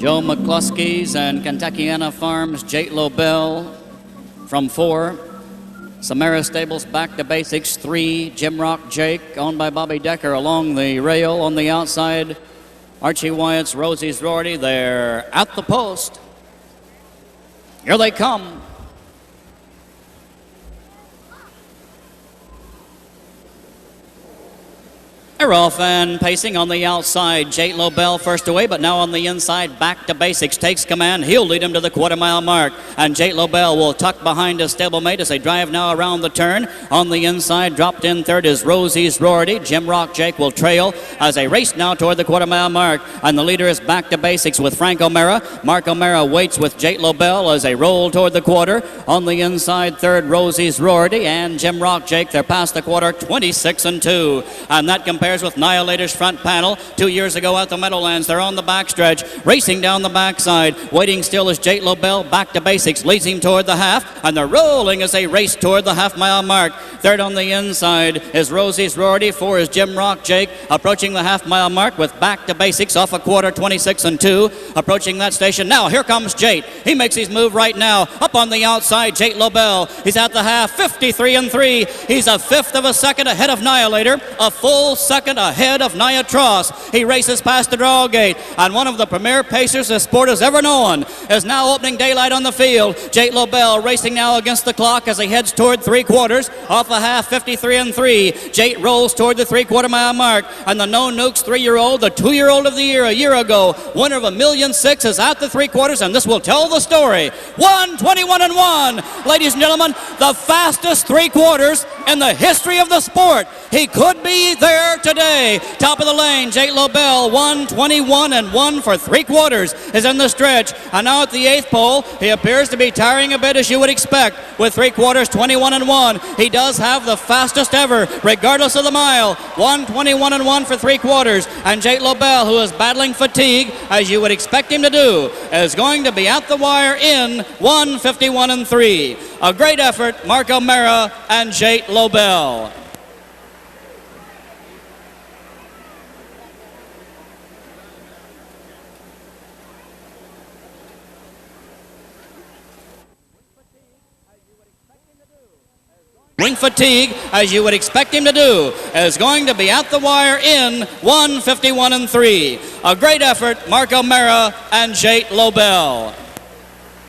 Joe McCluskey's and Kentuckiana Farms, JATE LOBELL from 4. Samara Stables back to basics, 3. Jim Rock Jake, owned by Bobby Decker, along the rail on the outside. Archie Wyatt's Rosie's Rorty, they're at the post. Here they come. They're off and pacing on the outside. JATE LOBELL first away, but now on the inside, back to basics, takes command. He'll lead him to the quarter-mile mark, and JATE LOBELL will tuck behind his stablemate as they drive now around the turn. On the inside, dropped in third is Rosie's Rorty. Jim Rock Jake will trail as they race now toward the quarter-mile mark, and the leader is back to basics with Frank O'Mara. Mark O'Mara waits with JATE LOBELL as they roll toward the quarter. On the inside, third, Rosie's Rorty, and Jim Rock Jake. They're past the quarter, 26-2, and that compares with Nihilator's front panel 2 years ago at the Meadowlands. They're on the backstretch, racing down the backside. Waiting still is JATE LOBELL, back to basics, leads him toward the half, and they're rolling as they race toward the half-mile mark. Third on the inside is Rosie's Rorty. 4 is Jim Rock Jake, approaching the half-mile mark with back to basics off a quarter, 26-2, approaching that station. Now here comes JATE. He makes his move right now. Up on the outside, JATE LOBELL. He's at the half, 53-3. He's a fifth of a second ahead of Nihilator, a full second ahead of Niatross. He races past the draw gate, and one of the premier pacers the sport has ever known is now opening daylight on the field. JATE LOBELL racing now against the clock as he heads toward 3/4 off a half, 53-3. JATE rolls toward the 3/4 mile mark, and the No Nukes 3-year-old, the 2-year-old of the year a year ago, winner of $1,000,006, is at the 3/4, and this will tell the story. 1:21-1, ladies and gentlemen, the fastest 3/4 in the history of the sport. He could be there today. Top of the lane, JATE LOBELL, 1:21-1 for 3/4 is in the stretch. And now at the 8th pole, he appears to be tiring a bit, as you would expect, with 3/4 21-1. He does have the fastest ever, regardless of the mile. 1:21-1 for 3/4. And JATE LOBELL, who is battling fatigue, as you would expect him to do, is going to be at the wire in 1:51-3. A great effort, Mark O'Mara and JATE LOBELL. Wing fatigue, as you would expect him to do, is going to be at the wire in 1:51-3. A great effort, Mark O'Mara and JATE LOBELL.